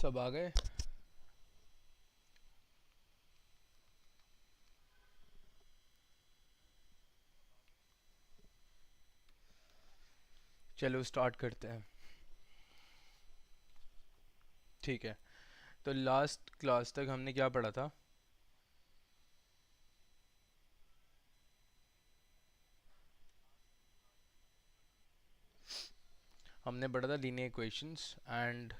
सब आ गए। चलो स्टार्ट करते हैं। ठीक है, तो लास्ट क्लास तक हमने क्या पढ़ा था? हमने पढ़ा था लीनियर इक्वेशंस एंड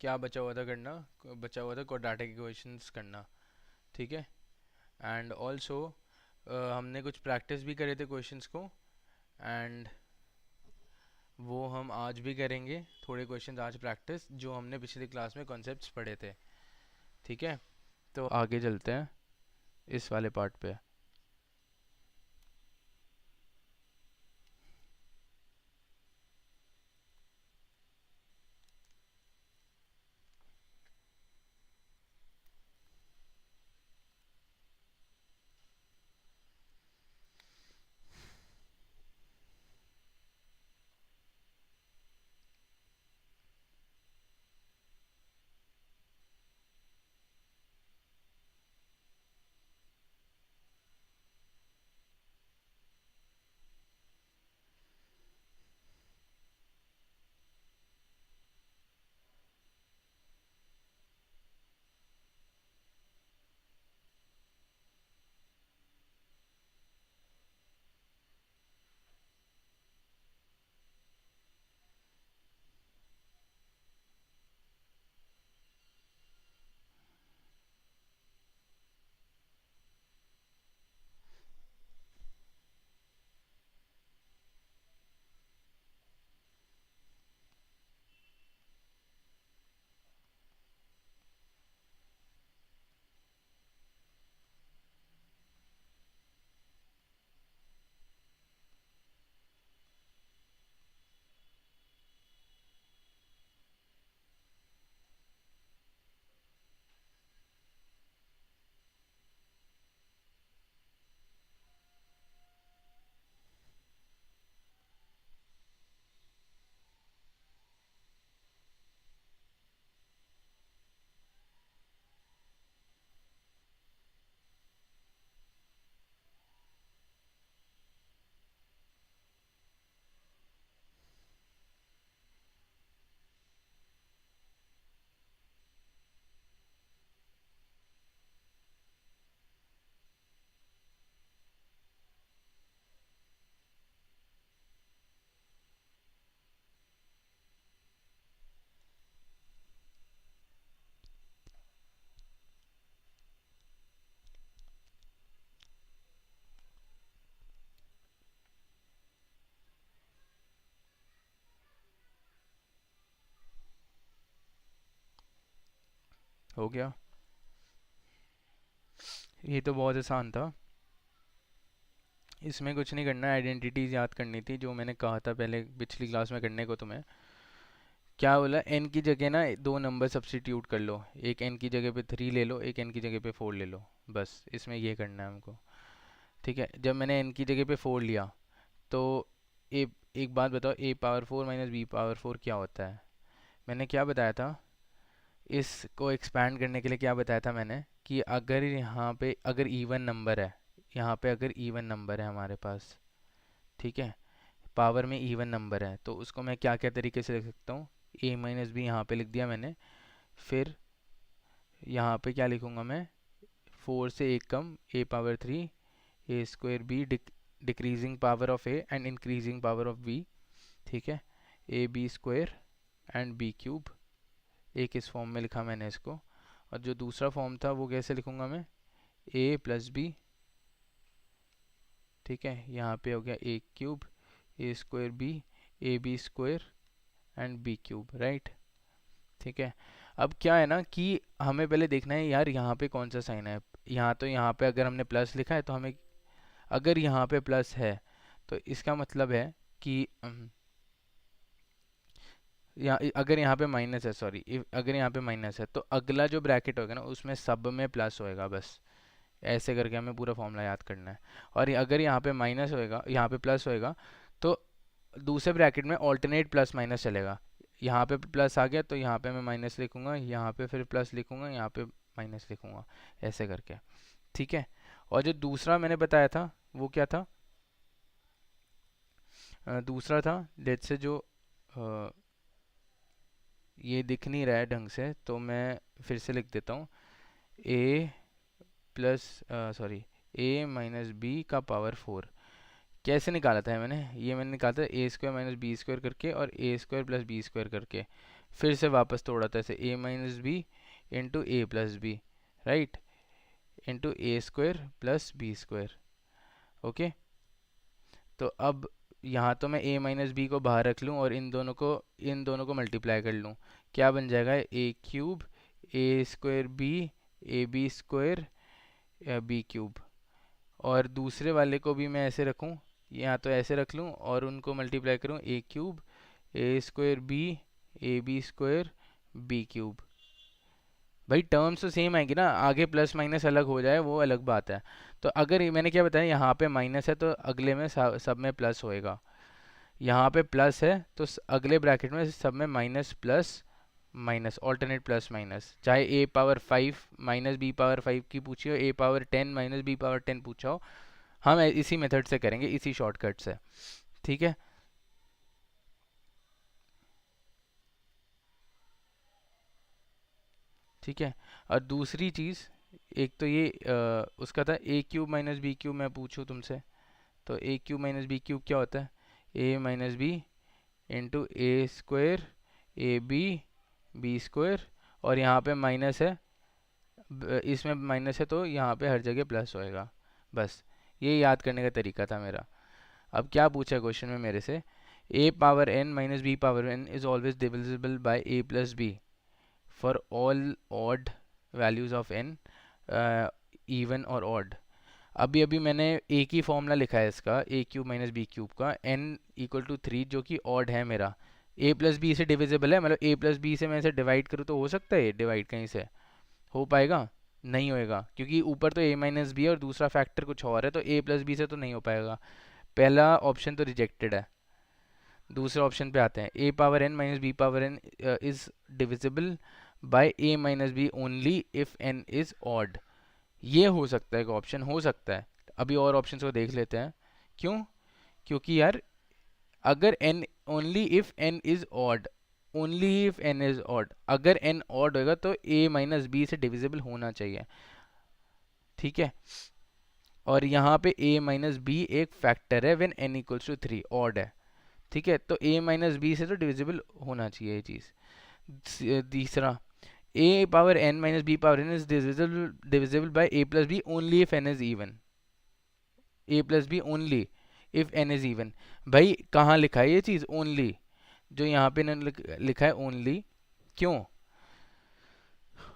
क्या बचा हुआ था करना? बचा हुआ था क्वाड्रेटिक इक्वेशंस करना। ठीक है, एंड ऑल्सो हमने कुछ प्रैक्टिस भी करे थे क्वेश्चंस को, एंड वो हम आज भी करेंगे। थोड़े क्वेश्चंस आज प्रैक्टिस जो हमने पिछली क्लास में कॉन्सेप्ट्स पढ़े थे। ठीक है, तो आगे चलते हैं इस वाले पार्ट पे। हो गया? ये तो बहुत आसान था। इसमें कुछ नहीं करना, आइडेंटिटीज याद करनी थी जो मैंने कहा था पहले पिछली क्लास में करने को तुम्हें। क्या बोला? एन की जगह ना दो नंबर सब्स्टिट्यूट कर लो, एक एन की जगह पे 3 ले लो, एक एन की जगह पे 4 ले लो। बस इसमें ये करना है हमको। ठीक है, जब मैंने एन की जगह पे 4 लिया तो ए एक बात बताओ, ए पावर 4 माइनस बी पावर 4 क्या होता है? मैंने क्या बताया था इसको एक्सपैंड करने के लिए? क्या बताया था मैंने कि अगर यहाँ पे अगर इवन नंबर है, यहाँ पे अगर इवन नंबर है हमारे पास, ठीक है, पावर में इवन नंबर है, तो उसको मैं क्या क्या तरीके से लिख सकता हूँ? ए माइनस बी यहाँ पे लिख दिया मैंने। फिर यहाँ पे क्या लिखूँगा मैं? 4 से एक कम A power 3 A square B decreasing power of A and increasing power of B. ठीक है, A B square and B cube. एक इस फॉर्म में लिखा मैंने इसको। और जो दूसरा फॉर्म था वो कैसे लिखूँगा मैं? A plus B. ठीक है, यहाँ पे हो गया A cube A square B A B square and B cube, right. ठीक है, अब क्या है ना कि हमें पहले देखना है यार यहाँ पे कौन सा साइन है। यहाँ तो यहाँ पे अगर हमने प्लस लिखा है तो हमें, अगर यहाँ पे प्लस है तो इसका मतलब है कि अगर यहाँ पे माइनस है, सॉरी, अगर यहाँ पे माइनस है तो अगला जो ब्रैकेट होगा ना उसमें सब में प्लस होएगा। बस ऐसे करके हमें पूरा फॉर्मूला याद करना है। और अगर यहाँ पे माइनस होएगा, यहाँ पे प्लस होएगा, तो दूसरे ब्रैकेट में ऑल्टरनेट प्लस माइनस चलेगा। यहाँ पे प्लस आ गया तो यहाँ पे मैं माइनस लिखूंगा, यहाँ पे फिर प्लस लिखूंगा, यहाँ पे माइनस लिखूंगा, ऐसे करके। ठीक है। और जो दूसरा मैंने बताया था वो क्या था? दूसरा था लेट से जो अ, ये दिख नहीं रहा है ढंग से तो मैं फिर से लिख देता हूँ। A plus sorry A minus B का पावर 4। कैसे निकाला था मैंने? ये मैंने निकाला था A square minus B square करके और A square plus B square करके, फिर से वापस तोड़ा था ऐसे A minus B into A plus B, right, into A square plus B square. Okay. तो अब यहाँ तो मैं ए माइनस बी को बाहर रख लूँ और इन दोनों को मल्टीप्लाई कर लूँ। क्या बन जाएगा? A cube A square B A B square B cube. और दूसरे वाले को भी मैं ऐसे रखूँ, यहाँ तो ऐसे रख लूँ और उनको मल्टीप्लाई करूँ, A cube A square B A B square B cube. भाई टर्म्स तो सेम आएंगी ना, आगे प्लस माइनस अलग हो जाए वो अलग बात है। तो अगर मैंने क्या बताया, यहाँ पे माइनस है तो अगले में सब में प्लस होएगा। यहाँ पे प्लस है तो अगले ब्रैकेट में सब में minus plus minus, alternate plus minus. चाहे ए पावर 5 माइनस बी पावर 5 की पूछी हो, ए पावर 10 माइनस बी पावर 10 पूछा हो, हम इसी मेथड से करेंगे, इसी शॉर्टकट से। ठीक है। ठीक है। और दूसरी चीज़, एक तो ये उसका था A cube minus B cube, मैं पूछूँ तुमसे तो A cube minus B cube क्या होता है? A minus B into A square A B B square, और यहाँ पे माइनस है, इसमें माइनस है तो यहाँ पे हर जगह प्लस होएगा। बस ये याद करने का तरीका था मेरा। अब क्या पूछा क्वेश्चन में मेरे से? A power N minus B power N is always divisible by A plus B for all odd values of N, even और ऑड। अभी अभी मैंने एक ही फॉर्मूला लिखा है इसका, A cube minus B cube का, एन इक्वल टू 3 जो कि ऑड है मेरा। ए प्लस बी से डिविजिबल है, मतलब ए प्लस बी से मैं इसे डिवाइड करूँ तो हो सकता है डिवाइड कहीं से? हो पाएगा? नहीं होएगा, क्योंकि ऊपर तो ए माइनस बी है और दूसरा फैक्टर कुछ और है, तो ए प्लस बी से तो नहीं हो पाएगा। पहला ऑप्शन तो रिजेक्टेड है। दूसरे ऑप्शन पे आते हैं, A power N minus B power N is divisible by A minus B only if N is odd. ये हो सकता है, एक ऑप्शन हो सकता है। अभी और ऑप्शंस को देख लेते हैं। क्यों? क्योंकि यार अगर N, only if N is odd, only if N is odd, अगर एन ऑड होगा तो ए माइनस बी से डिविजिबल होना चाहिए। ठीक है। और यहाँ पे a माइनस बी एक फैक्टर है when n equals to 3, odd है। ठीक है, तो a माइनस बी से तो डिविजिबल होना चाहिए ये चीज़। तीसरा, a power n minus B power n is divisible by a plus B only if n is even. a plus B only if n is even. भाई कहाँ लिखा है ये चीज़ ओनली? जो यहाँ पे लिखा है ओनली, क्यों?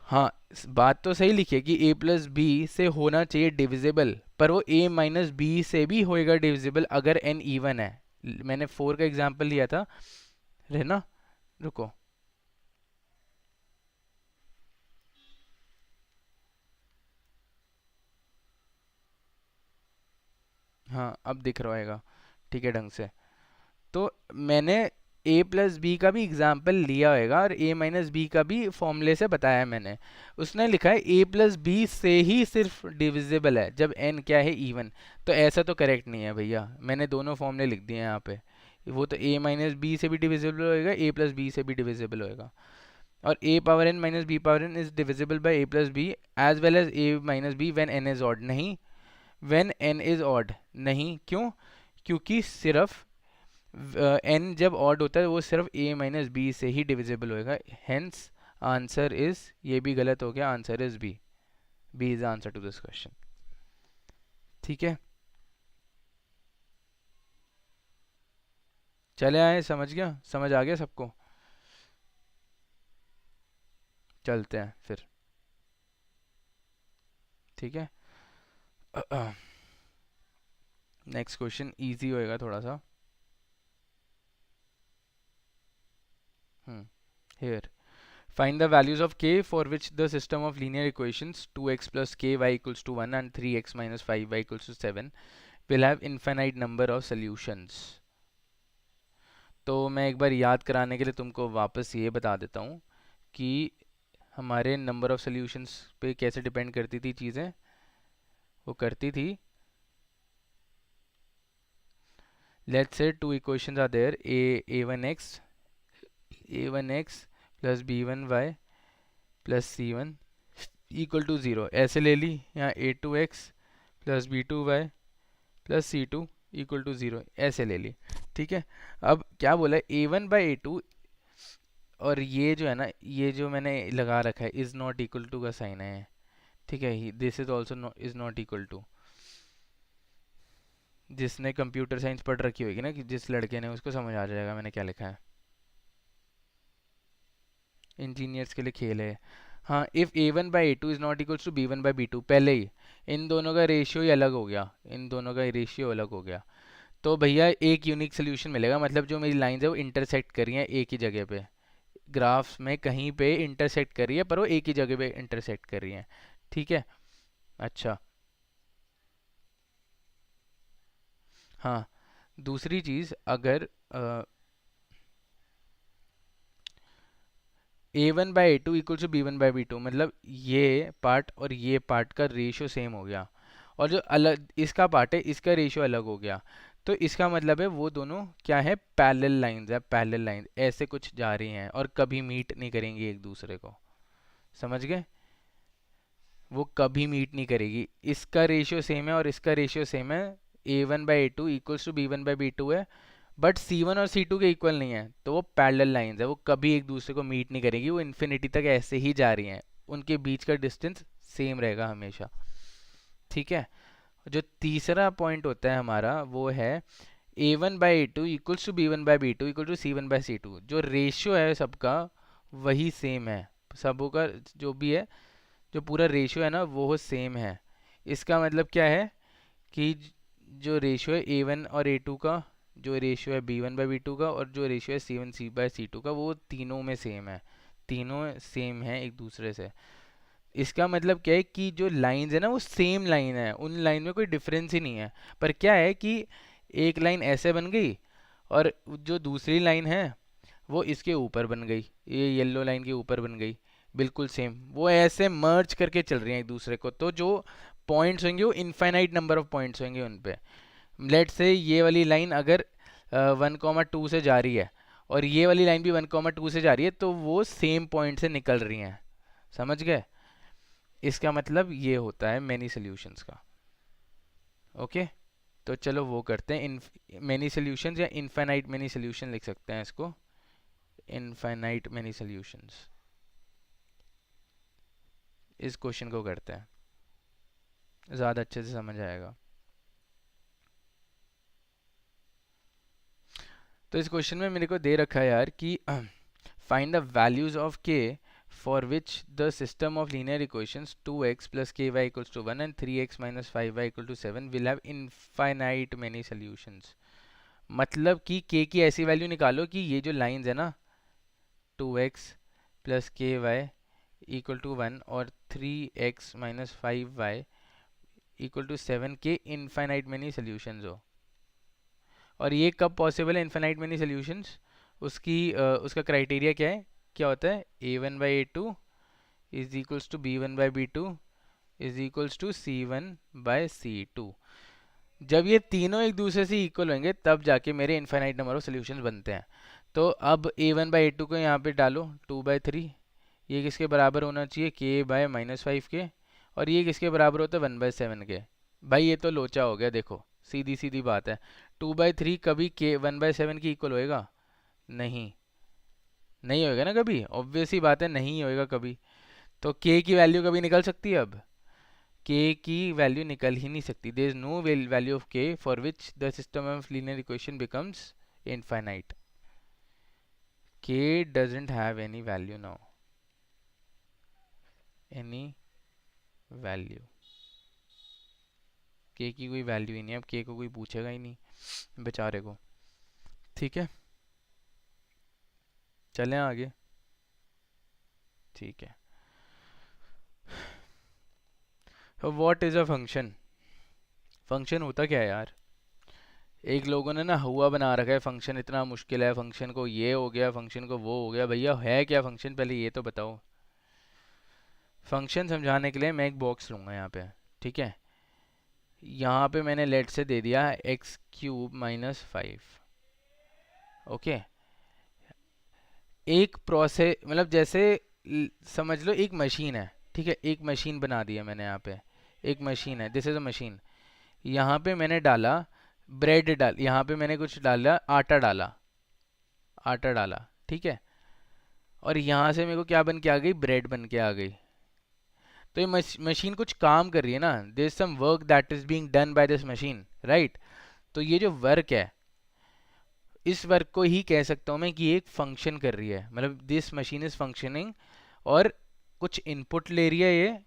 हाँ, बात तो सही लिखी है कि a प्लस बी से होना चाहिए डिविजिबल, पर वो a माइनस बी से भी होएगा डिविजिबल अगर n इवन है। मैंने 4 का एग्जांपल लिया था, रहना, रुको। हाँ अब दिख रहा होगा ठीक है ढंग से। तो मैंने a प्लस बी का भी एग्जाम्पल लिया होगा और a माइनस बी का भी फॉर्मूले से बताया मैंने। उसने लिखा है a प्लस बी से ही सिर्फ डिविजिबल है जब n क्या है इवन। तो ऐसा तो करेक्ट नहीं है भैया, मैंने दोनों फॉर्मूले लिख दिए हैं यहाँ पे। वो तो a माइनस बी से भी डिविजिबल होएगा, a प्लस बी से भी डिविजिबल होएगा। और a power n minus B power n is divisible by a plus B as well as a minus B when n is odd. नहीं, when n is odd नहीं। क्यों? क्योंकि सिर्फ n जब ऑड होता है वो सिर्फ a माइनस बी से ही डिविजिबल होएगा। हेंस आंसर इज, ये भी गलत हो गया, answer is B. B is answer to this question. ठीक है, चले आए, समझ गया, समझ आ गया सबको? चलते हैं फिर। ठीक है। नेक्स्ट क्वेश्चन इजी होएगा थोड़ा सा। Here, find the values of k for which the system of linear equations 2x plus ky equals to 1 and 3x minus 5y equals to 7 will have infinite number of solutions. तो मैं एक बार याद कराने के लिए तुमको वापस ये बता देता हूँ कि हमारे नंबर ऑफ सॉल्यूशंस पे कैसे डिपेंड करती थी चीज़ें। वो करती थी, let's say two equations are there, a1x plus b1y plus c1 equal to zero, ऐसे ले ली। यहाँ a2x plus b2y plus c2 equal to zero ऐसे ले ली। ठीक है, अब क्या बोला है, a1/a2, और ये जो है ना, ये जो मैंने लगा रखा है इज़ नॉट इक्वल टू का साइन है। ठीक है, this is also is not equal to. जिसने कंप्यूटर साइंस पढ़ रखी होगी ना, कि जिस लड़के ने, उसको समझ आ जाएगा मैंने क्या लिखा है। इंजीनियर्स के लिए खेल है। हाँ, if a1/a2 is not equals to b1/b2, पहले ही इन दोनों का रेशियो ही अलग हो गया, इन दोनों का रेशियो अलग हो गया, तो भैया एक यूनिक सोल्यूशन मिलेगा। मतलब जो मेरी लाइंस है वो इंटरसेक्ट कर रही हैं एक ही जगह पे, ग्राफ्स में कहीं पे इंटरसेक्ट कर रही है, पर वो एक ही जगह पे इंटरसेक्ट कर रही हैं। ठीक है, अच्छा। हाँ, दूसरी चीज़, अगर a1/a2 इक्वल टू b1/b2, मतलब ये पार्ट और ये पार्ट का रेशियो सेम हो गया, और जो अलग इसका पार्ट है इसका रेशियो अलग हो गया, तो इसका मतलब है वो दोनों क्या है, पैरेलल लाइंस है, पैरेलल लाइंस ऐसे कुछ जा रही हैं और कभी मीट नहीं करेंगी एक दूसरे को। समझ गए, वो कभी मीट नहीं करेगी। इसका रेशियो सेम है और इसका रेशियो सेम है, a1/a2 इक्वल्स टू b1/b2 है, बट c1 और c2 के इक्वल नहीं है, तो वो पैरेलल लाइंस है, वो कभी एक दूसरे को मीट नहीं करेगी, वो इन्फिनिटी तक ऐसे ही जा रही हैं, उनके बीच का डिस्टेंस सेम रहेगा हमेशा। ठीक है, जो तीसरा पॉइंट होता है हमारा वो है a1/a2 equals to b1/b2 equal to c1/c2, जो रेशियो है सबका वही सेम है, सबों का जो भी है, जो पूरा रेशियो है ना वो सेम है। इसका मतलब क्या है कि जो रेशियो है a1 और a2 का, जो रेशियो है b1/b2 का, और जो रेशियो है c1/c2 का, वो तीनों में सेम है, तीनों सेम है एक दूसरे से। इसका मतलब क्या है कि जो लाइंस है ना वो सेम लाइन है, उन लाइन में कोई डिफरेंस ही नहीं है। पर क्या है कि एक लाइन ऐसे बन गई और जो दूसरी लाइन है वो इसके ऊपर बन गई, ये येलो लाइन के ऊपर बन गई, बिल्कुल सेम, वो ऐसे मर्ज करके चल रही हैं एक दूसरे को। तो जो पॉइंट्स होंगे वो इनफाइनाइट नंबर ऑफ पॉइंट्स होंगे उन पे। लेट से ये वाली लाइन अगर 1,2 से जा रही है और ये वाली लाइन भी 1,2 से जा रही है, तो वो सेम पॉइंट से निकल रही हैं। समझ गए, इसका मतलब ये होता है मैनी सॉल्यूशंस का। ओके, तो चलो वो करते हैं, इन मैनी सॉल्यूशंस या इनफाइनाइट मैनी सॉल्यूशन लिख सकते हैं इसको, इनफाइनाइट मैनी सॉल्यूशंस, इस क्वेश्चन को करते हैं, ज़्यादा अच्छे से समझ आएगा। तो इस क्वेश्चन में मेरे को दे रखा है यार कि find the values of k for which the system of linear equations 2x plus ky equals to 1 and 3x minus 5y equal to 7 will have infinite many solutions. मतलब कि k की ऐसी वैल्यू निकालो कि ये जो लाइंस है ना, 2x plus ky equal to 1 और 3x minus 5y equal to 7 के इनफाइनाइट मेनी सॉल्यूशंस हो। और ये कब पॉसिबल है इनफाइनाइट मेनी सॉल्यूशंस, उसका क्राइटेरिया क्या है, क्या होता है, a1/a2 is equals to b1/b2 is equals to c1/c2। जब ये तीनों एक दूसरे से इक्वल होंगे तब जाके मेरे इनफाइनाइट नंबर ऑफ सॉल्यूशंस बनते हैं। तो अब a1/a2 को यहाँ पे डालो 2/3, ये किसके बराबर होना चाहिए, k/-5 के, और ये किसके बराबर होता है, 1/7 के। भाई ये तो लोचा हो गया, देखो सीधी सीधी बात है, 2/3 कभी के 1/7 की इक्वल होएगा, नहीं, नहीं होएगा ना कभी, ऑब्वियस ही बात है नहीं होएगा कभी। तो k की वैल्यू कभी निकल सकती है, अब k की वैल्यू निकल ही नहीं सकती, there is no value of k for which the system of linear equation becomes infinite. k doesn't have any value now, any value, k की कोई वैल्यू ही नहीं, अब k को कोई पूछेगा ही नहीं बेचारे को। ठीक है, चलें आगे। ठीक है, what is a function, function होता क्या है यार, एक लोगों ने ना हुआ बना रखा है, फंक्शन इतना मुश्किल है, फंक्शन को ये हो गया, फंक्शन को वो हो गया। भैया है क्या फंक्शन, पहले ये तो बताओ। फंक्शन समझाने के लिए मैं एक बॉक्स लूँगा यहाँ पे, ठीक है। यहाँ पे मैंने लेट से दे दिया एक्स क्यूब माइनस 5। ओके। एक प्रोसेस मतलब जैसे समझ लो एक मशीन है, ठीक है। एक मशीन बना दी है मैंने यहाँ पे, एक मशीन है, दिस इज अ मशीन। यहाँ पे मैंने डाला ब्रेड, डाल यहाँ पे मैंने कुछ डाला, आटा डाला, आटा डाला, ठीक है। और यहाँ से मेरे को क्या बन के आ गई, ब्रेड बन के आ गई। तो ये मशीन कुछ काम कर रही है ना, there is some work that is being done by this machine, right. तो ये जो वर्क है, इस वर्क को ही कह सकता हूँ मैं कि ये एक फंक्शन कर रही है, मतलब दिस मशीन इज फंक्शनिंग। और कुछ इनपुट ले रही है, ये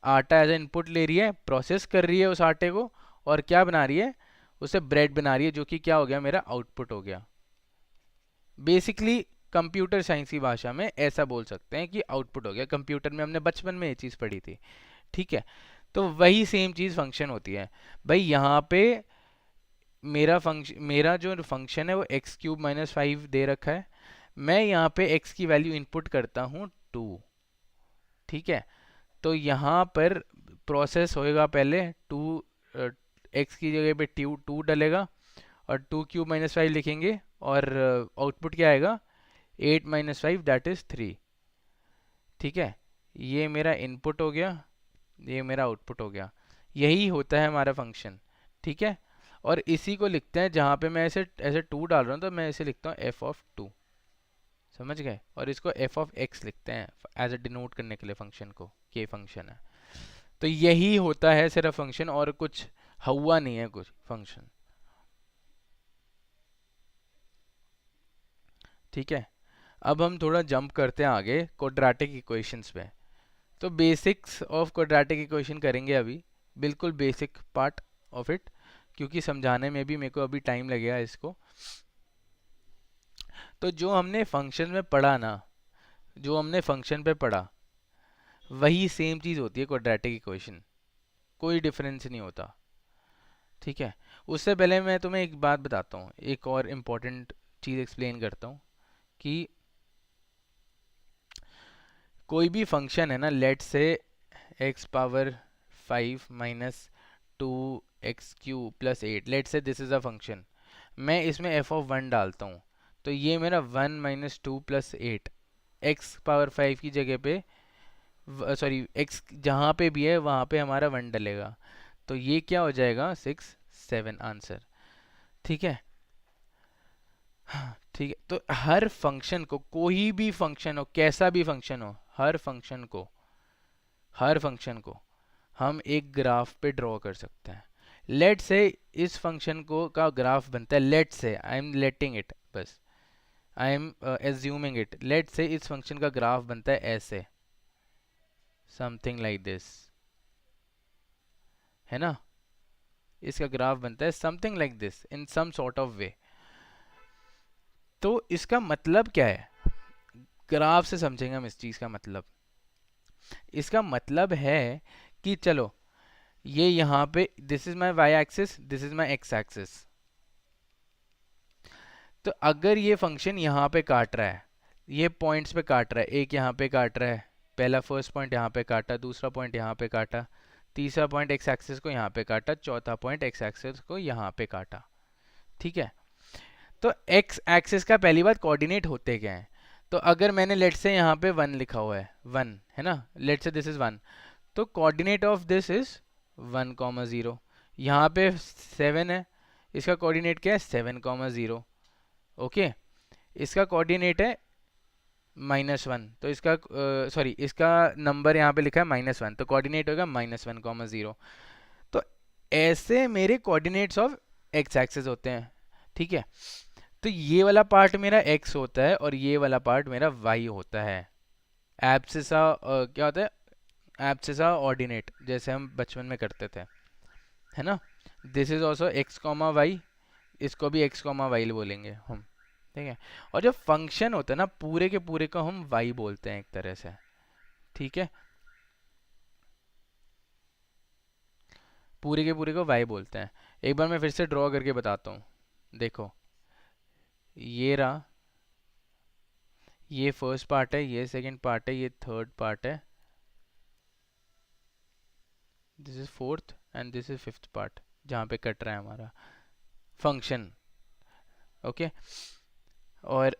आटा एज ए इनपुट ले रही है, प्रोसेस कर रही है उस आटे को, और क्या बना रही है, उसे ब्रेड बना रही है, जो कि क्या हो गया, मेरा आउटपुट हो गया। बेसिकली कंप्यूटर साइंस की भाषा में ऐसा बोल सकते हैं कि आउटपुट हो गया। कंप्यूटर में हमने बचपन में ये चीज़ पढ़ी थी, ठीक है। तो वही सेम चीज़ फंक्शन होती है। भाई यहाँ पे मेरा जो फंक्शन है वो एक्स क्यूब माइनस 5 दे रखा है। मैं यहाँ पे एक्स की वैल्यू इनपुट करता हूँ 2, ठीक है। तो यहाँ पर प्रोसेस होएगा, पहले 2 एक्स की जगह पे 2 डलेगा, और 2 क्यूब माइनस 5 लिखेंगे, और आउटपुट क्या आएगा, 8 - 5 दैट इज 3, ठीक है। ये मेरा इनपुट हो गया, ये मेरा आउटपुट हो गया। यही होता है हमारा फंक्शन, ठीक है। और इसी को लिखते हैं, जहाँ पे मैं ऐसे ऐसे 2 डाल रहा हूँ, तो मैं इसे लिखता हूँ f(2), समझ गए। और इसको f(x) लिखते हैं एज ए डिनोट करने के लिए फंक्शन को, ये फंक्शन है। तो यही होता है सिर्फ फंक्शन, और कुछ हुआ नहीं है कुछ फंक्शन, ठीक है। अब हम थोड़ा जंप करते हैं आगे क्वाड्रेटिक इक्वेशंस पे। तो बेसिक्स ऑफ क्वाड्रेटिक इक्वेशन करेंगे अभी, बिल्कुल बेसिक पार्ट ऑफ इट, क्योंकि समझाने में भी मेरे को अभी टाइम लगेगा इसको। तो जो हमने फंक्शन में पढ़ा ना, जो हमने फंक्शन पे पढ़ा, वही सेम चीज़ होती है क्वाड्रेटिक इक्वेशन, कोई डिफरेंस नहीं होता, ठीक है। उससे पहले मैं तुम्हें एक बात बताता हूँ, एक और इम्पोर्टेंट चीज़ एक्सप्लेन करता हूँ कि कोई भी फंक्शन है ना, लेट से x⁻5 - 2x³ + 8, लेट से दिस इज़ अ फंक्शन। मैं इसमें f(1) डालता हूँ, तो ये मेरा 1 - 2 + 8, x⁻5 की जगह पे, सॉरी x जहाँ पे भी है वहाँ पे हमारा 1 डलेगा, तो ये क्या हो जाएगा, 6 7 आंसर, ठीक है। ठीक है। तो हर फंक्शन को, कोई भी फंक्शन हो, कैसा भी फंक्शन हो, हर फंक्शन को हम एक ग्राफ पे ड्रॉ कर सकते हैं। लेट से इस फंक्शन को का ग्राफ बनता है, लेट से, आई एम लेटिंग इट, बस I am assuming it, let say इस फंक्शन का ग्राफ बनता है ऐसे, समथिंग लाइक दिस, है ना। इसका ग्राफ बनता है something like this in some sort of way. तो इसका मतलब क्या है, ग्राफ से समझेंगे हम इस चीज़ का मतलब। इसका मतलब है कि चलो, ये यहाँ पे this is my Y axis, this is my X axis. तो अगर ये फंक्शन यहाँ पे काट रहा है, ये पॉइंट्स पे काट रहा है, एक यहाँ पे काट रहा है, पहला फर्स्ट पॉइंट यहाँ पे काटा, दूसरा पॉइंट यहाँ पे काटा, तीसरा पॉइंट एक्स एक्सिस को यहाँ पे काटा, चौथा पॉइंट एक्स एक्सिस को यहाँ पे काटा, ठीक है। तो एक्स एक्सिस का पहली बात कोऑर्डिनेट होते क्या है। तो अगर मैंने लेट से यहाँ पे 1 लिखा हुआ है, 1 है ना, लेट से दिस इज 1, तो कोऑर्डिनेट ऑफ दिस इज 1, 0। यहाँ पे 7 है, इसका कोऑर्डिनेट क्या है, 7, 0। ओके। इसका कोऑर्डिनेट है -1, तो इसका सॉरी इसका नंबर यहाँ पे लिखा है -1, तो कोऑर्डिनेट होगा -1, 0। तो ऐसे मेरे कोऑर्डिनेट्स ऑफ एक्स एक्सिस होते हैं, ठीक है। तो ये वाला पार्ट मेरा x होता है, और ये वाला पार्ट मेरा y होता है। एब्सिसा क्या होता है, एब्सिसा ऑर्डिनेट, जैसे हम बचपन में करते थे, है ना। This is also x, y, इसको भी x, y बोलेंगे हम, ठीक है। और जो फंक्शन होता है ना, पूरे के पूरे को हम y बोलते हैं एक तरह से, ठीक है। पूरे के पूरे को y बोलते हैं। एक बार मैं फिर से ड्रॉ करके बताता हूँ, देखो ये रहा, ये फर्स्ट पार्ट है, ये सेकंड पार्ट है, ये थर्ड पार्ट है, this is fourth and this is fifth part जहाँ पे कट रहा है हमारा फंक्शन। ओके और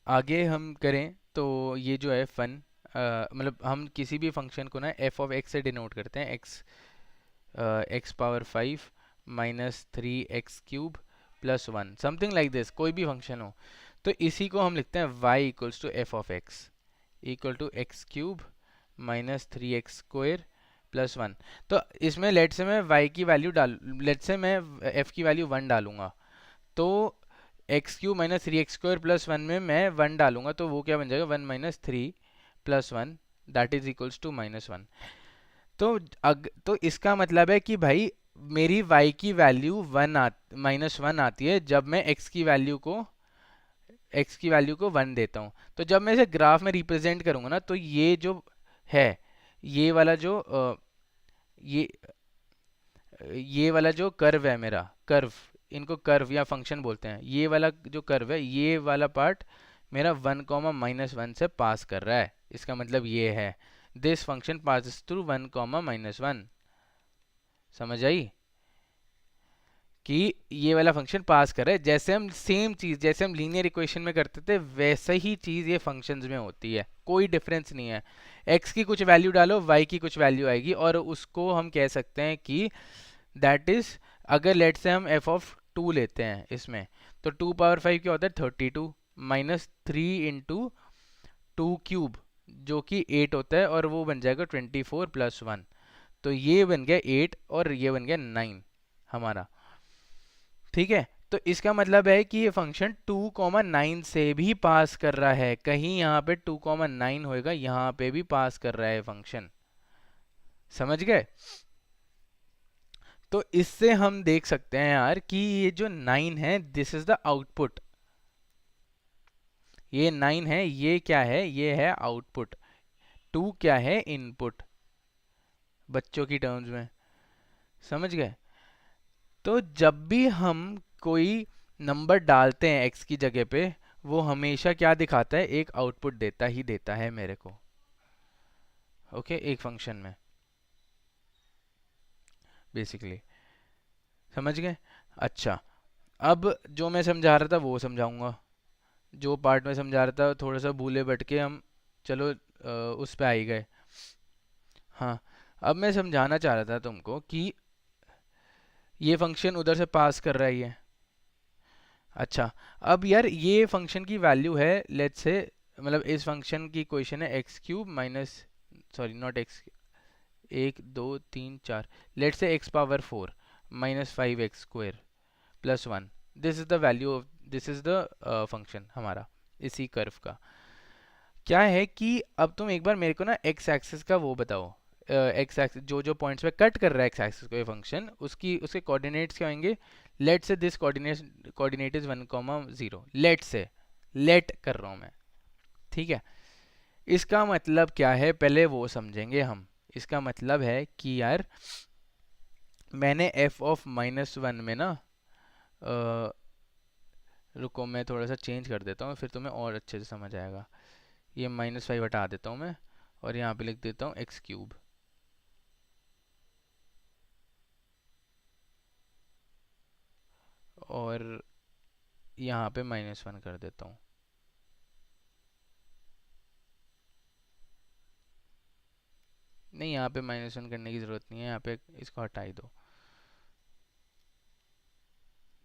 आगे हम करें तो ये जो है फन, मतलब हम किसी भी फंक्शन को ना एफ ऑफ एक्स से डिनोट करते हैं, x power 5 minus 3x³ plus 1 something like this, कोई भी फंक्शन हो तो इसी को हम लिखते हैं y equals to F of X equal to x³ minus 3x² plus 1। तो इसमें लेट से मैं y की वैल्यू लेट से मैं f की वैल्यू 1 डालूंगा, तो x³ माइनस 3x² प्लस 1 में मैं 1 डालूंगा, तो वो क्या बन जाएगा 1 minus 3 plus 1 that is equals to -1। तो इसका मतलब है कि भाई मेरी y की वैल्यू -1 आती है जब मैं x की वैल्यू को 1 देता हूँ। तो जब मैं इसे ग्राफ में रिप्रेजेंट करूंगा ना, तो ये जो है, ये वाला जो ये ये वाला जो कर्व है, मेरा कर्व, इनको कर्व या फंक्शन बोलते हैं, ये वाला जो कर्व है, ये वाला पार्ट मेरा 1 -1 से पास कर रहा है। इसका मतलब ये है दिस फंक्शन पासेस थ्रू 1 -1। समझ आई कि ये वाला फंक्शन पास कर रहा है, जैसे हम सेम चीज जैसे हम लीनियर इक्वेशन में करते थे वैसे ही चीज ये फंक्शंस में होती है, कोई डिफरेंस नहीं है। x की कुछ वैल्यू डालो, y की कुछ वैल्यू आएगी, और उसको हम कह सकते हैं कि दैट इज, अगर लेट से हम f ऑफ 2 लेते हैं इसमें, तो 2 पावर 5 क्या होता है 32 माइनस 3 इंटू 2³ जो कि 8 होता है, और वो बन जाएगा 24 प्लस 1। तो ये बन गया 8 और ये बन गया 9 हमारा। ठीक है, तो इसका मतलब है कि ये फंक्शन 2,9 से भी पास कर रहा है, कहीं यहाँ पे 2,9 होएगा, यहाँ पे भी पास कर रहा है फंक्शन। समझ गए? तो इससे हम देख सकते हैं यार कि ये जो 9 है दिस इज द आउटपुट, ये 9 है, ये क्या है, ये है आउटपुट, 2 क्या है इनपुट, बच्चों की टर्म्स में। समझ गए? तो जब भी हम कोई नंबर डालते हैं x की जगह पे, वो हमेशा क्या दिखाता है, एक आउटपुट देता ही देता है मेरे को। ओके, एक फंक्शन में बेसिकली। समझ गए? अच्छा, अब जो मैं समझा रहा था वो समझाऊंगा, जो पार्ट में समझा रहा था थोड़ा सा भूले भटके हम, चलो उस पे आ ही गए। हाँ, अब मैं समझाना चाह रहा था तुमको कि ये फंक्शन उधर से पास कर रहा है ये। अच्छा, अब यार ये फंक्शन की वैल्यू है, लेट्स से, मतलब इस फंक्शन की इक्वेशन है x³ minus, sorry not x, 1 2 3 4, let's say x power 4 minus 5x² plus 1, this is the value of, this is the function हमारा इसी कर्व का। क्या है कि अब तुम एक बार मेरे को ना x एक्सिस का वो बताओ, एक्स एक्सिस जो जो पॉइंट्स पे कट कर रहा है एक्स एक्सिस को ये फंक्शन, उसकी उसके कोऑर्डिनेट्स क्या होंगे। लेट से दिस कोऑर्डिनेट इज 1,0, लेट कर रहा हूँ मैं। ठीक है, इसका मतलब क्या है पहले वो समझेंगे हम। इसका मतलब है कि यार मैंने f ऑफ -1 में ना, रुको मैं थोड़ा सा चेंज कर देता हूँ फिर तुम्हें और अच्छे से समझ आएगा। ये -5 हटा देता हूँ मैं, और यहाँ पे लिख देता हूँ x³, और यहाँ पे -1 कर देता हूँ। नहीं, यहाँ पे -1 करने की ज़रूरत नहीं है, यहाँ पे इसको हटा ही दो,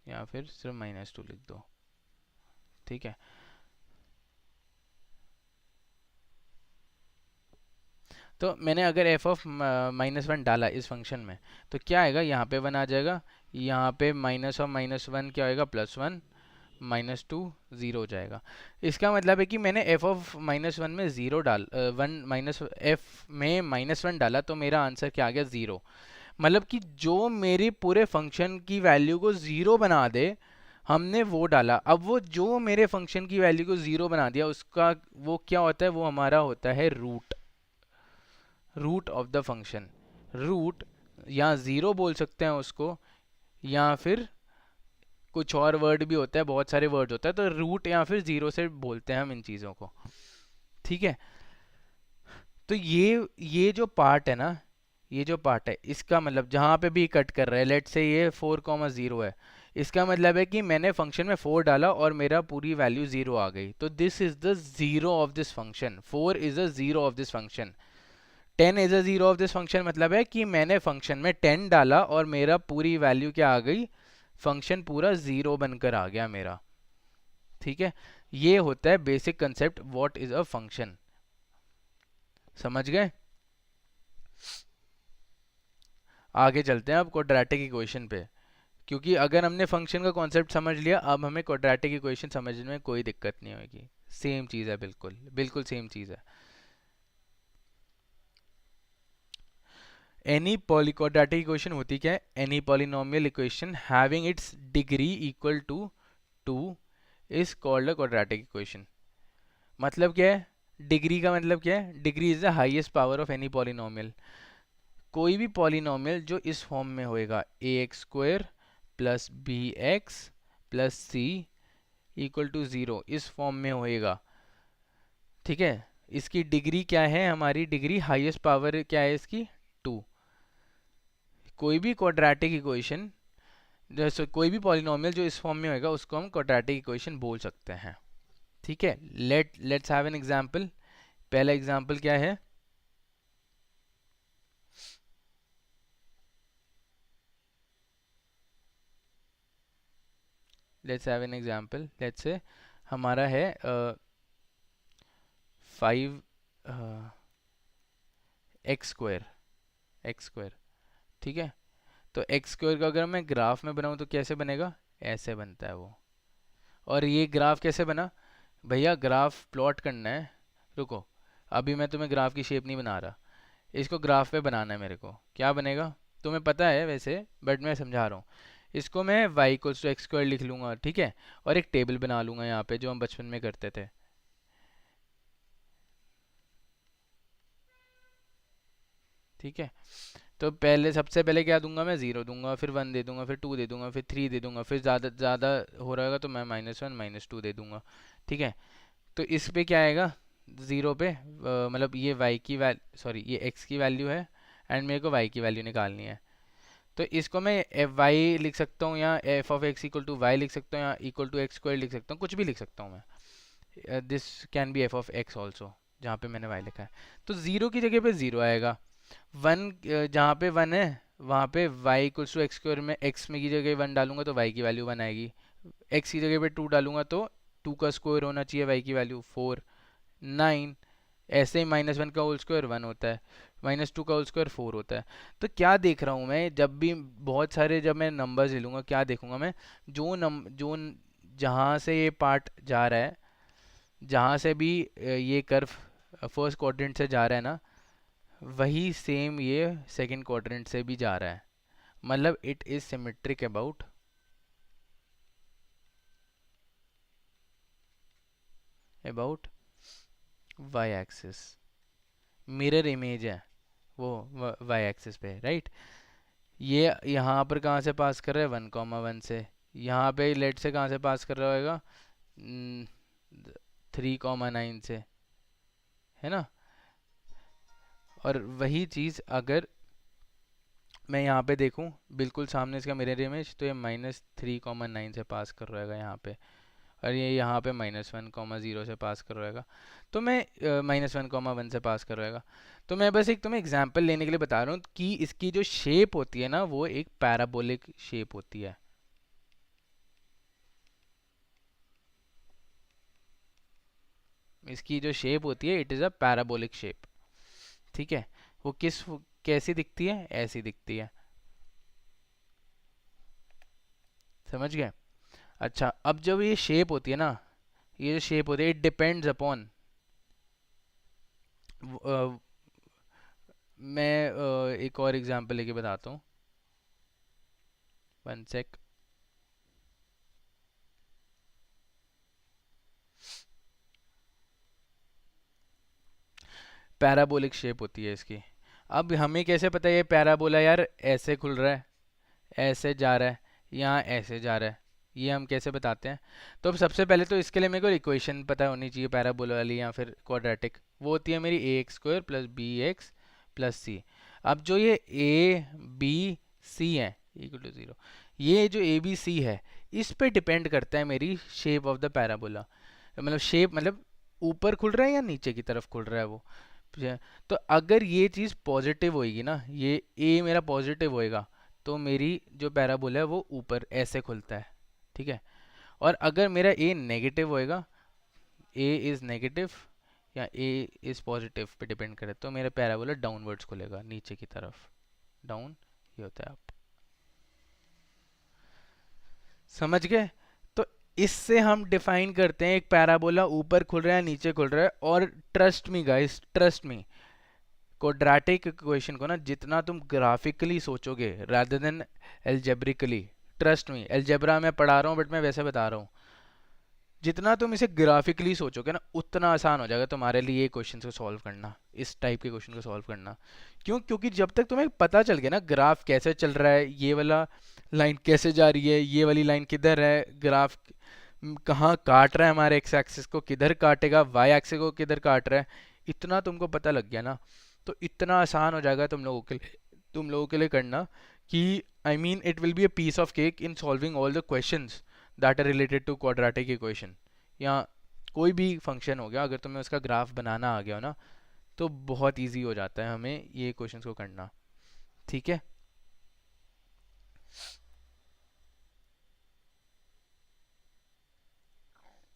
या फिर सिर्फ -2 लिख दो। ठीक है, तो मैंने अगर f ऑफ -1 डाला इस फंक्शन में, तो क्या आएगा, यहाँ पे 1 आ जाएगा, यहाँ पे माइनस ऑफ -1 क्या आएगा +1, -2 0 हो जाएगा। इसका मतलब है कि मैंने f ऑफ -1 में 0 डाल 1 माइनस f में -1 डाला, तो मेरा आंसर क्या आ गया 0। मतलब कि जो मेरे पूरे फंक्शन की वैल्यू को 0 बना दे, हमने वो डाला। अब वो जो मेरे फंक्शन की वैल्यू को 0 बना दिया, उसका वो क्या होता है, वो हमारा होता है root of the function. Root या 0 बोल सकते हैं उसको, या फिर कुछ और वर्ड भी होता है, बहुत सारे वर्ड होता है, तो रूट या फिर जीरो से बोलते हैं हम इन चीज़ों को। ठीक है, तो ये जो पार्ट है ना, ये जो पार्ट है इसका मतलब जहाँ पे भी कट कर रहा है, लेट से ये 4,0 है, इसका मतलब है कि मैंने फंक्शन में 4 डाला और मेरा पूरी वैल्यू 0 आ गई, तो this is the zero of this function, 4 is a zero of this function, 10 is a zero of this function, मतलब है कि मैंने फंक्शन में 10 डाला और मेरा पूरी वैल्यू क्या आ गई, फंक्शन पूरा जीरो बनकर आ गया मेरा। ठीक है, ये होता है basic concept what is a function. समझ गए? आगे चलते हैं अब क्वाड्रेटिक इक्वेशन पे, क्योंकि अगर हमने फंक्शन का कॉन्सेप्ट समझ लिया, अब हमें क्वाड्रेटिक इक्वेशन समझने में कोई दिक्कत नहीं होगी। सेम चीज़ है, बिल्कुल बिल्कुल सेम चीज़ है। एनी पॉलीक्वाड्रेटिक इक्वेशन होती क्या है? Any polynomial equation having its degree equal to 2 is called a quadratic equation. मतलब क्या है डिग्री का? मतलब क्या है? Degree is the highest power of any polynomial. कोई भी पॉलिनोमियल जो इस फॉर्म में होएगा, A X square plus B X plus C equal to zero, इस फॉर्म में होएगा। ठीक है, इसकी डिग्री क्या है? हमारी डिग्री हाईएस्ट पावर क्या है इसकी? 2। कोई भी क्वाड्रेटिक इक्वेशन, जैसे कोई भी पॉलिनोमियल जो इस फॉर्म में होएगा उसको हम क्वाड्रेटिक इक्वेशन बोल सकते हैं। ठीक है, लेट्स हैव एन एग्जांपल। पहला एग्जांपल क्या है? Let's have an example, let's say हमारा है 5 एक्स स्क्वायर, एक्स स्क्वायर। ठीक है, तो एक्स स्क्वायर का अगर मैं ग्राफ में बनाऊं तो कैसे बनेगा? ऐसे बनता है वो। और ये ग्राफ कैसे बना? भैया ग्राफ प्लॉट करना है, रुको, अभी मैं तुम्हें ग्राफ की शेप नहीं बना रहा, इसको ग्राफ पे बनाना है मेरे को। क्या बनेगा तुम्हें पता है वैसे, बट मैं समझा रहा हूँ। इसको मैं y equals to X square लिख लूँगा, ठीक है, और एक टेबल बना लूँगा यहाँ पे जो हम बचपन में करते थे। ठीक है, तो पहले सबसे पहले क्या दूंगा? मैं ज़ीरो दूंगा, फिर 1 दे दूंगा, फिर 2 दे दूंगा, फिर 3 दे दूंगा, फिर ज़्यादा ज़्यादा हो रहेगा तो मैं -1 -2 दे दूंगा। ठीक है, तो इस पे क्या आएगा? ज़ीरो पे मतलब ये y की वैल्यू, सॉरी ये x की वैल्यू है, एंड मेरे को y की वैल्यू निकालनी है। तो इसको मैं एफ वाई लिख सकता हूँ, या F of X equal to Y लिख सकता हूँ, या इक्वल टू एक्स स्क्वायर लिख सकता हूँ, कुछ भी लिख सकता हूँ मैं। This can be F of x also, जहाँ पे मैंने वाई लिखा है। तो ज़ीरो की जगह पे ज़ीरो आएगा, वन जहाँ पे वन है वहाँ पे Y equals to X square में एक्स में की जगह वन डालूंगा तो वाई की वैल्यू वन आएगी, एक्स की जगह पे टू डालूंगा तो टू का स्क्वायर होना चाहिए, वाई की वैल्यू 4, 9। ऐसे ही -1 का होल स्क्वायर 1 होता है, -2 का होल स्क्वायर 4 होता है। तो क्या देख रहा हूँ मैं? जब भी बहुत सारे, जब मैं नंबर्स ले लूँगा, क्या देखूंगा मैं? जहाँ से ये पार्ट जा रहा है, जहाँ से भी ये कर्व फर्स्ट क्वाड्रेंट से जा रहा है ना, वही सेम ये सेकंड क्वाड्रेंट से भी जा रहा है। मतलब it is symmetric about Y axis, mirror image है वो वाई एक्सिस पे, राइट। ये यहाँ पर कहाँ से पास कर रहा है? 1,1 से। यहाँ पे लेट से कहाँ से पास कर रहा होगा? 3,9 से, है ना। और वही चीज़ अगर मैं यहाँ पे देखूँ बिल्कुल सामने इसका मिरर इमेज, तो ये -3,9 से पास कर रहेगा यहाँ पे, और ये यहाँ पे -1,0 से पास कर रहेगा, तो मैं -1,1 से पास कर रहेगा। तो मैं बस एक तुम्हें एग्जांपल लेने के लिए बता रहा हूँ कि इसकी जो शेप होती है ना, वो एक पैराबोलिक शेप होती है। इसकी जो शेप होती है, it is a parabolic shape. ठीक है, वो कैसी दिखती है? ऐसी दिखती है। समझ गए? अच्छा, अब जब ये शेप होती है ना, ये जो शेप होती है, इट डिपेंड्स अपॉन, मैं एक और एग्जांपल लेके बताता हूँ, वन सेक। पैराबोलिक शेप होती है इसकी। अब हमें कैसे पता है ये पैराबोला? यार ऐसे खुल रहा है, ऐसे जा रहा है, यहाँ ऐसे जा रहा है। ये हम कैसे बताते हैं? तो अब सबसे पहले तो इसके लिए मेरे को इक्वेशन पता होनी चाहिए पैराबोला वाली या फिर क्वाड्रेटिक। वो होती है मेरी A X square plus B X plus C. अब जो ये ए बी सी है इक्वल टू ज़ीरो, ये जो ए बी सी है इस पे डिपेंड करता है मेरी शेप ऑफ द पैराबोला। मतलब शेप मतलब ऊपर खुल रहा है या नीचे की तरफ खुल रहा है वो। तो अगर ये चीज़ पॉजिटिव होएगी ना, ये ए मेरा पॉजिटिव होएगा, तो मेरी जो पैराबोला है वो ऊपर ऐसे खुलता है। ठीक है। और अगर मेरा ए नेगेटिव होएगा, ए इज़ नेगेटिव या A is positive pay depend करे, तो मेरा पैराबोला डाउनवर्ड्स खुलेगा, नीचे की तरफ। डाउन ये होता है। आप समझ गए? तो इससे हम डिफाइन करते हैं एक पैराबोला ऊपर खुल रहा है नीचे खुल रहा है। और trust me guys, trust me, quadratic equation को ना जितना तुम ग्राफिकली सोचोगे rather than algebraically, trust me, algebra मैं पढ़ा रहा हूँ बट मैं वैसे बता रहा हूँ, जितना तुम इसे ग्राफिकली सोचोगे ना उतना आसान हो जाएगा तुम्हारे लिए ये क्वेश्चन को सॉल्व करना, इस टाइप के क्वेश्चन को सॉल्व करना। क्यों? क्योंकि जब तक तुम्हें पता चल गया ना ग्राफ कैसे चल रहा है, ये वाला लाइन कैसे जा रही है, ये वाली लाइन किधर है, ग्राफ कहाँ काट रहा है हमारे एक्स एक्सिस को, किधर काटेगा, वाई एक्सिस को किधर काट रहा है, इतना तुमको पता लग गया ना, तो इतना आसान हो जाएगा तुम लोगों के लिए करना कि I mean it will be a piece of cake in solving all the questions that are related to quadratic equation. या कोई भी फंक्शन हो गया, अगर तुम्हें उसका ग्राफ बनाना आ गया हो ना, तो बहुत इजी हो जाता है हमें ये क्वेश्चंस को करना। ठीक है।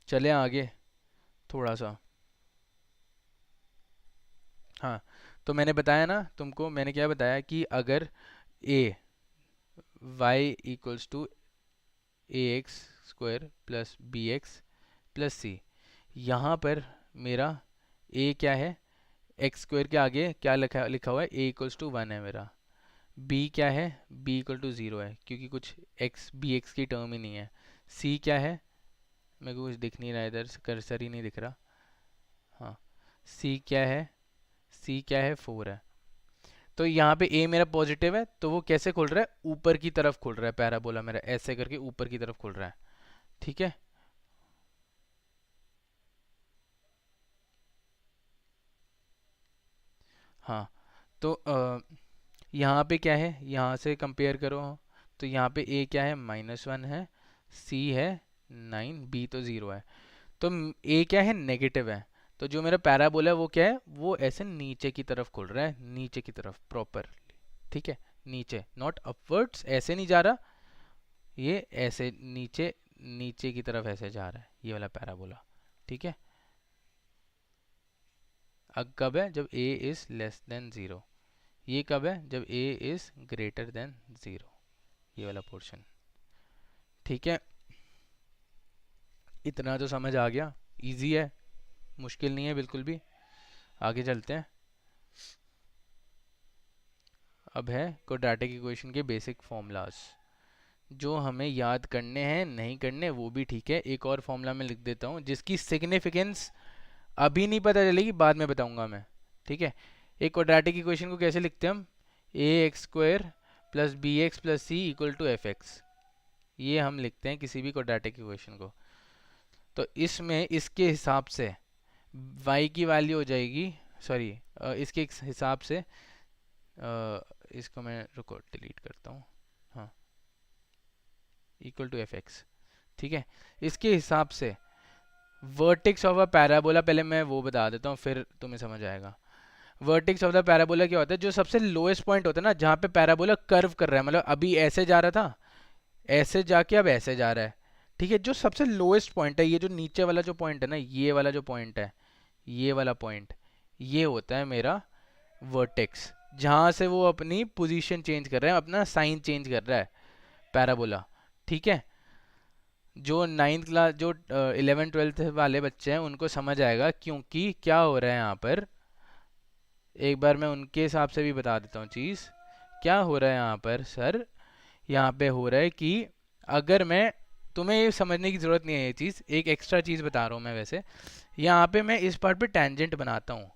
चले आगे थोड़ा सा। हाँ, तो मैंने बताया ना तुमको, मैंने क्या बताया कि अगर A Y equals to A X square plus B X plus C, यहाँ पर मेरा ए क्या है, एक्स स्क्वायर के आगे क्या लिखा लिखा हुआ है, ए इक्वल्स टू वन है मेरा। बी क्या है, बी इक्वल टू ज़ीरो है क्योंकि कुछ एक्स बी एक्स की टर्म ही नहीं है। सी क्या है, मेरे को कुछ दिख नहीं रहा, इधर कर्सर ही नहीं दिख रहा। हाँ, सी क्या है, सी क्या है, फोर है। तो यहाँ पे ए मेरा पॉजिटिव है, तो वो कैसे खुल रहा है, ऊपर की तरफ खुल रहा है, पैराबोला मेरा ऐसे करके ऊपर की तरफ खुल रहा है। ठीक है। हाँ, तो यहाँ पे क्या है, यहाँ से कंपेयर करो। तो यहाँ पे ए क्या है, -1 है, सी है 9, बी तो ज़ीरो है। तो ए क्या है, नेगेटिव है। तो जो मेरा पैराबोला है वो क्या है, वो ऐसे नीचे की तरफ खुल रहा है, नीचे की तरफ प्रॉपर। ठीक है, नीचे, नॉट अपवर्ड्स, ऐसे नहीं जा रहा, ये ऐसे नीचे, नीचे की तरफ ऐसे जा रहा है ये वाला पैराबोला। ठीक है। अब कब है, जब A is less than zero. ये कब है, जब A is greater than zero, ये वाला पोर्शन। ठीक है। इतना तो समझ आ गया, इजी है, मुश्किल नहीं है बिल्कुल भी। आगे चलते हैं। अब है क्वाड्रेटिक इक्वेशन के बेसिक फॉर्मूलाज, जो हमें याद करने हैं, नहीं करने वो भी ठीक है। एक और फॉर्मूला मैं लिख देता हूँ जिसकी सिग्निफिकेंस अभी नहीं पता चलेगी, बाद में बताऊंगा मैं। ठीक है। एक क्वाड्रेटिक इक्वेशन को कैसे लिखते हैं हम, A X square plus B X plus C equal to F X, ये हम लिखते हैं किसी भी क्वाड्रेटिक इक्वेशन को। तो इसमें इसके हिसाब से y की वैल्यू हो जाएगी, सॉरी इसके हिसाब से इसको मैं रुको डिलीट करता हूँ। हाँ, इक्वल टू एफ एक्स। ठीक है। इसके हिसाब से वर्टेक्स ऑफ अ पैराबोला, पहले मैं वो बता देता हूँ फिर तुम्हें समझ आएगा। वर्टेक्स ऑफ द पैराबोला क्या होता है, जो सबसे लोएस्ट पॉइंट होता है ना, जहाँ पे पैराबोला कर्व कर रहा है, मतलब अभी ऐसे जा रहा था, ऐसे जाके अब ऐसे जा रहा है। ठीक है, जो सबसे लोएस्ट पॉइंट है, ये जो नीचे वाला जो पॉइंट है ना, ये वाला जो पॉइंट है, ये वाला पॉइंट, ये होता है मेरा वर्टेक्स, जहाँ से वो अपनी पोजीशन चेंज कर रहा है, अपना साइन चेंज कर रहा है पैराबोला। ठीक है। जो नाइन्थ क्लास, जो 11th 12th वाले बच्चे हैं उनको समझ आएगा, क्योंकि क्या हो रहा है यहाँ पर, एक बार मैं उनके हिसाब से भी बता देता हूँ चीज़। क्या हो रहा है यहाँ पर सर, यहाँ पे हो रहा है कि अगर मैं, तुम्हें ये समझने की ज़रूरत नहीं है, ये चीज़ एक एक्स्ट्रा चीज़ बता रहा हूँ मैं वैसे। यहाँ पे मैं इस पार्ट पे टेंजेंट बनाता हूँ,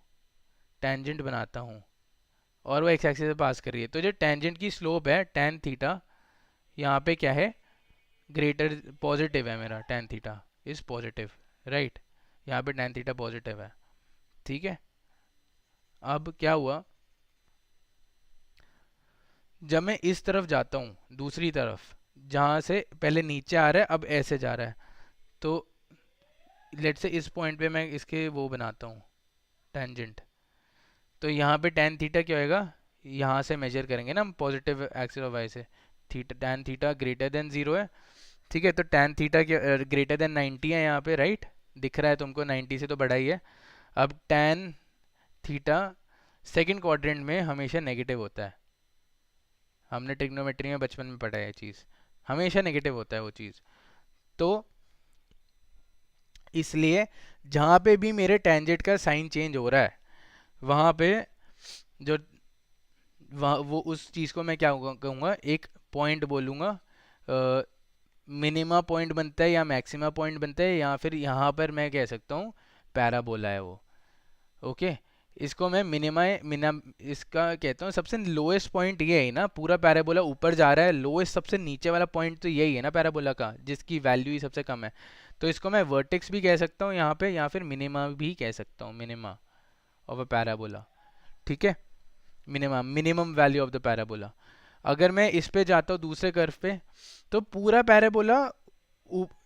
टेंजेंट बनाता हूँ, और वो एक्स एक्सिस से पास कर रही है, तो जो टेंजेंट की स्लोप है tan थीटा, यहाँ पे क्या है ग्रेटर पॉजिटिव है मेरा, tan theta is positive, right, यहाँ पे tan थीटा पॉजिटिव है, ठीक है। अब क्या हुआ, जब मैं इस तरफ जाता हूँ, दूसरी तरफ, जहाँ से पहले नीचे आ रहा है अब ऐसे जा रहा है, तो लेट से इस पॉइंट पे मैं इसके वो बनाता हूँ टेंजेंट, तो यहाँ पे tan थीटा क्या होएगा, यहाँ से मेजर करेंगे ना हम पॉजिटिव एक्सिस ऑफ वाई से, theta tan theta greater than 0 है, ठीक है। तो tan थीटा ग्रेटर देन 90 है यहाँ पे, राइट, दिख रहा है तुमको, 90 से तो बड़ा ही है। अब tan थीटा सेकंड क्वाड्रेंट में हमेशा नेगेटिव होता है, हमने ट्रिग्नोमेट्री में बचपन में पढ़ा है ये चीज़, हमेशा नेगेटिव होता है वो चीज़। तो इसलिए जहाँ पे भी मेरे टेंजेंट का साइन चेंज हो रहा है, वहाँ पे जो वहाँ वो उस चीज़ को मैं क्या कहूँगा, एक पॉइंट बोलूँगा, मिनिमा पॉइंट बनता है या मैक्सिमा पॉइंट बनता है, या फिर यहाँ पर मैं कह सकता हूँ पैराबोला है वो, ओके। इसको मैं मिना इसका कहता हूँ सबसे लोएस्ट पॉइंट ये है ना, पूरा पैराबोला ऊपर जा रहा है, लोएस्ट सबसे नीचे वाला पॉइंट तो यही है ना पैराबोला का, जिसकी वैल्यू ही सबसे कम है। तो इसको मैं वर्टेक्स भी कह सकता हूँ यहाँ पे, या फिर मिनिमा भी कह सकता हूँ, मिनिमा ऑफ अ पैराबोला, ठीक है, minimum value of the parabola. अगर मैं इस पे जाता हूँ दूसरे कर्व पे, तो पूरा पैराबोला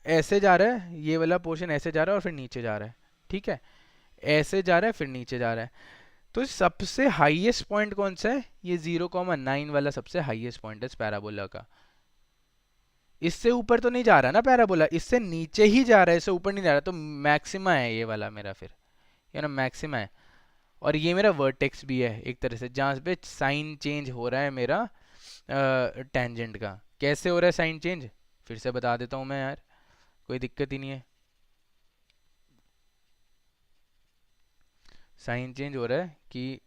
ऐसे जा रहा है, ये वाला पोर्शन ऐसे जा रहा है और फिर नीचे जा रहा है, ठीक है, ऐसे जा रहा है फिर नीचे जा रहा है। तो सबसे हाईएस्ट पॉइंट कौन सा है, ये 0,9 वाला सबसे हाईएस्ट पॉइंट है इस पैराबोला का। इससे ऊपर तो नहीं जा रहा ना पैराबोला, इससे नीचे ही जा रहा है, इससे ऊपर नहीं जा रहा, तो मैक्सिमा है ये वाला मेरा, फिर ये ना मैक्सिमा है। और ये मेरा वर्टेक्स भी है एक तरह से, जहाँ पे साइन चेंज हो रहा है मेरा टेंजेंट का। कैसे हो रहा है साइन चेंज, फिर से बता देता हूँ मैं यार, कोई दिक्कत ही नहीं है। साइन चेंज हो रहा है कि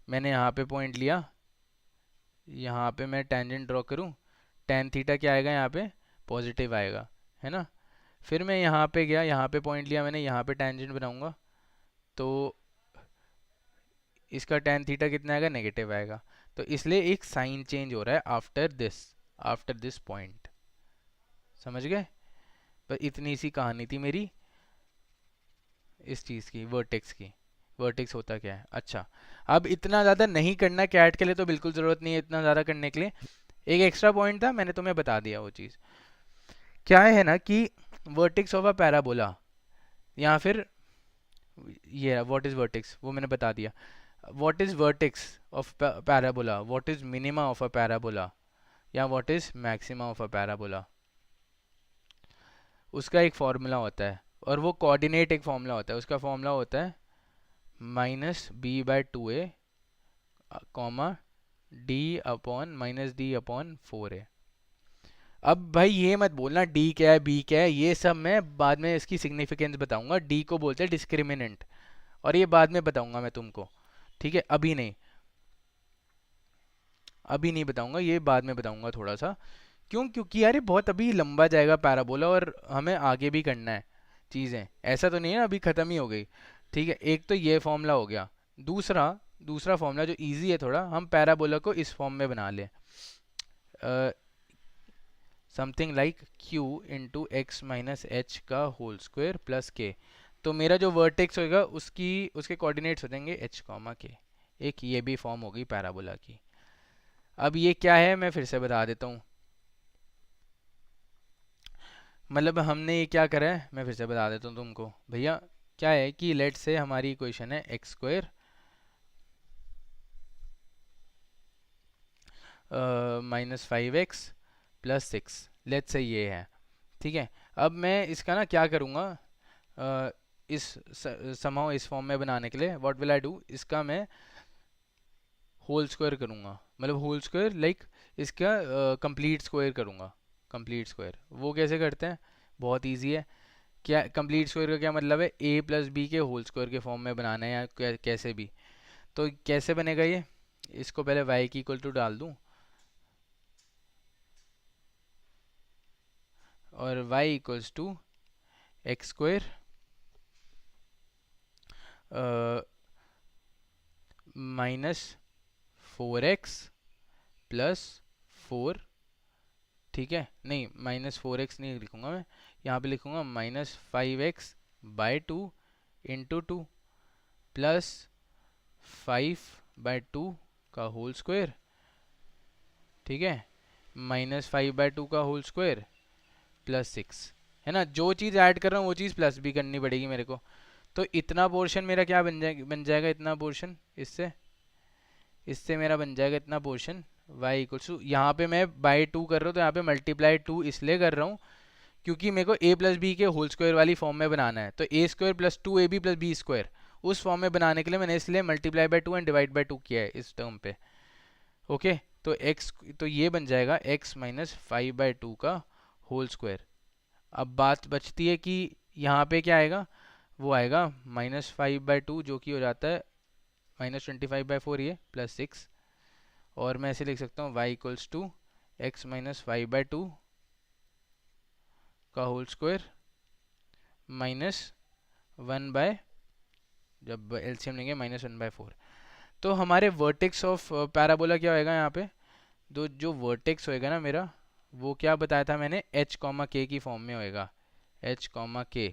मैंने यहाँ पे पॉइंट लिया, यहाँ पे मैं टेंजेंट ड्रॉ करूँ, tan थीटा क्या आएगा यहाँ पे, पॉजिटिव आएगा, है ना। फिर मैं यहाँ पे गया, यहाँ पे पॉइंट लिया मैंने, यहाँ पे टेंजेंट बनाऊंगा, तो इसका tan थीटा कितना आएगा, नेगेटिव आएगा। तो इसलिए एक साइन चेंज हो रहा है आफ्टर दिस पॉइंट, समझ गए। पर इतनी सी कहानी थी मेरी इस चीज़ की, वर्टेक्स की। वर्टेक्स होता क्या है, अच्छा। अब इतना ज़्यादा नहीं करना कैट के लिए, तो बिल्कुल ज़रूरत नहीं है इतना ज़्यादा करने के लिए। एक एक्स्ट्रा पॉइंट था, मैंने तुम्हें बता दिया वो चीज़। क्या है ना कि वर्टेक्स ऑफ अ पैराबोला, या फिर ये व्हाट इज़ वर्टेक्स वो मैंने बता दिया। What is vertex of parabola, what is minima of a parabola, या what is maxima of a parabola, उसका एक फॉर्मूला होता है, और वो कोऑर्डिनेट एक फॉर्मूला होता है। उसका फॉर्मूला होता है -b/2a, कॉमा d/-d/4a। अब भाई ये मत बोलना d क्या है b क्या है, ये सब मैं बाद में इसकी सिग्निफिकेंस बताऊंगा। d को बोलते हैं डिस्क्रिमिनेंट, और ये बाद में बताऊंगा मैं तुमको, ठीक है, अभी नहीं, अभी नहीं बताऊंगा, ये बाद में बताऊंगा थोड़ा सा। क्यों, क्योंकि यार ये बहुत अभी लंबा जाएगा पैराबोला, और हमें आगे भी करना है चीज़ें, ऐसा तो नहीं है अभी ख़त्म ही हो गई, ठीक है। एक तो ये फॉर्मूला हो गया, दूसरा दूसरा फॉर्मूला जो इजी है थोड़ा, हम पैराबोला को इस फॉर्म में बना लें, something like q into x minus H का होल स्क्वायर प्लस k। तो मेरा जो वर्टेक्स होगा उसकी उसके कोऑर्डिनेट्स हो जाएंगे h कॉमा k। एक ये भी फॉर्म होगी पैराबोला की। अब ये क्या है मैं फिर से बता देता हूँ, मतलब हमने ये क्या करा है मैं फिर से बता देता हूँ तुमको भैया। क्या है कि लेट से हमारी इक्वेशन है x² -5x प्लस 6, लेट से ये है, ठीक है। अब मैं इसका ना क्या करूँगा, इस समहाउ इस फॉर्म में बनाने के लिए व्हाट विल आई डू, इसका मैं होल स्क्वायर करूँगा, मतलब होल स्क्वायर लाइक इसका कंप्लीट स्क्वायर करूँगा। कंप्लीट स्क्वायर वो कैसे करते हैं, बहुत इजी है। क्या कंप्लीट स्क्वायर का क्या मतलब है, a प्लस बी के होल स्क्वायर के फॉर्म में बनाना है, या कैसे भी। तो कैसे बनेगा ये, इसको पहले y की इक्वल टू डाल दूँ, और y equals to x² -4x plus 4, ठीक है, नहीं -4x नहीं लिखूंगा मैं, यहाँ पे लिखूंगा -5x/2 इंटू 2 प्लस 5/2 का होल स्क्वायर, ठीक है, -5/2 का होल स्क्वायर प्लस 6, है ना। जो चीज़ ऐड कर रहा हूँ वो चीज़ प्लस भी करनी पड़ेगी मेरे को। तो इतना पोर्शन मेरा क्या बन जाएगा इतना पोर्शन, इससे इससे मेरा बन जाएगा इतना पोर्शन y इक्वल्स टू, यहाँ पे मैं बाई 2 कर रहा हूँ तो यहाँ पे मल्टीप्लाई 2 इसलिए कर रहा हूँ क्योंकि मेरे को a प्लस बी के होल स्क्वायर वाली फॉर्म में बनाना है। तो a² plus 2ab plus B square उस फॉर्म में बनाने के लिए मैंने इसलिए multiply by 2 and divide by 2 किया है इस टर्म पे। ओके, तो x, तो ये बन जाएगा x माइनस 5/2 का होल स्क्वायर। अब बात बचती है कि यहाँ पे क्या आएगा, वो आएगा -5/2 जो कि हो जाता है -25/4 ये प्लस 6, और मैं ऐसे लिख सकता हूँ y equals to x minus 5/2 का होल स्क्वायर -1 जब एलसीएम लेंगे -1/4। तो हमारे वर्टेक्स ऑफ पैराबोला क्या होएगा यहाँ पे, जो वर्टेक्स होएगा ना मेरा, वो क्या बताया था मैंने, h, k की फॉर्म में होएगा, h, k,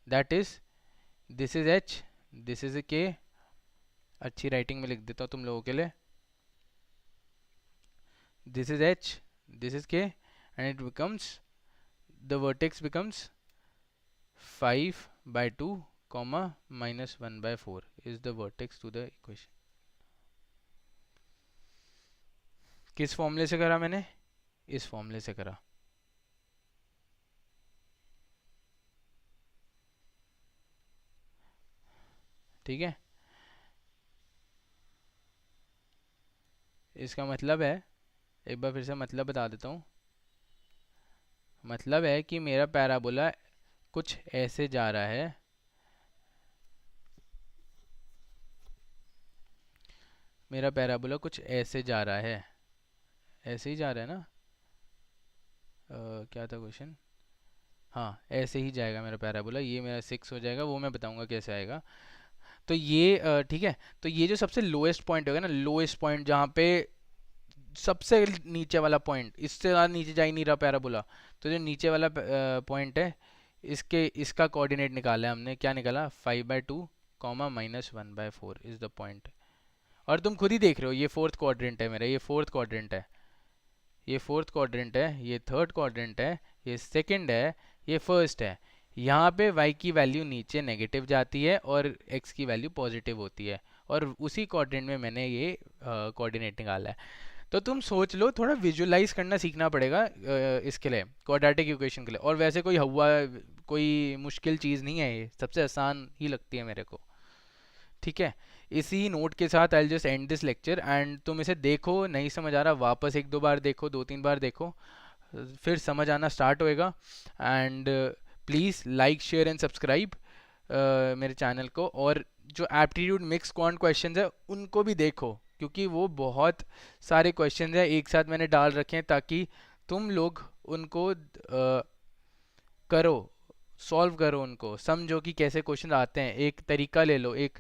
that is this is h, this is k। अच्छी राइटिंग में लिख देता हूँ तुम लोगों के लिए, this is h, this is k, and it becomes, the vertex becomes 5/2 comma -1/4 is the vertex to the equation। किस फॉर्मूले से करा मैंने, इस फॉर्मूले से करा। ठीक है, इसका मतलब है, एक बार फिर से मतलब बता देता हूँ, मतलब है कि मेरा पैराबोला कुछ ऐसे जा रहा है, मेरा पैराबोला कुछ ऐसे जा रहा है, ऐसे ही जा रहा है ना, क्या था क्वेश्चन, हाँ ऐसे ही जाएगा मेरा पैराबोला, ये मेरा 6 हो जाएगा, वो मैं बताऊंगा कैसे आएगा। तो ये ठीक है, तो ये जो सबसे लोएस्ट पॉइंट होगा ना, लोएस्ट पॉइंट जहाँ पे सबसे नीचे वाला पॉइंट, इससे ज़्यादा नीचे जा ही नहीं रहा पैराबोला, तो जो नीचे वाला पॉइंट है, इसका कोऑर्डिनेट निकाला है हमने, क्या निकाला, 5/2 कॉमा -1/4 इज द पॉइंट। और तुम खुद ही देख रहे हो, ये फोर्थ क्वाड्रेंट है मेरा, ये फोर्थ क्वाड्रेंट है, ये फोर्थ क्वाड्रेंट है, ये थर्ड क्वाड्रेंट है, ये सेकंड है, ये फर्स्ट है। यहाँ पे y की वैल्यू नीचे नेगेटिव जाती है और x की वैल्यू पॉजिटिव होती है, और उसी क्वाड्रेंट में मैंने ये कोऑर्डिनेट निकाला है। तो तुम सोच लो, थोड़ा विजुलाइज करना सीखना पड़ेगा इसके लिए, क्वाड्रेटिक इक्वेशन के लिए। और वैसे कोई मुश्किल चीज़ नहीं है, ये सबसे आसान ही लगती है मेरे को। ठीक है, इसी नोट के साथ I just and this lecture, and तुम इसे देखो, नहीं समझ आ रहा वापस 1-2 बार देखो, 2-3 बार देखो, फिर समझ आना स्टार्ट होएगा। And please like, share and subscribe मेरे चैनल को। और जो एप्टीट्यूड मिक्स क्वांट क्वेश्चंस है उनको भी देखो, क्योंकि वो बहुत सारे क्वेश्चंस हैं एक साथ मैंने डाल रखे हैं, ताकि तुम लोग उनको करो, सॉल्व करो, उनको समझो कि कैसे क्वेश्चन आते हैं, एक तरीका ले लो, एक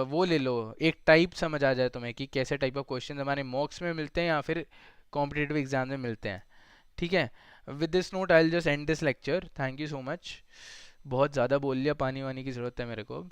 वो ले लो, एक टाइप समझ आ जाए तुम्हें कि कैसे टाइप ऑफ क्वेश्चन हमारे मॉक्स में मिलते हैं या फिर कॉम्पिटिटिव एग्जाम में मिलते हैं। ठीक है, with this note I will just and this lecture, thank you so much. बहुत ज़्यादा बोल लिया, पानी वानी की ज़रूरत है मेरे को अब।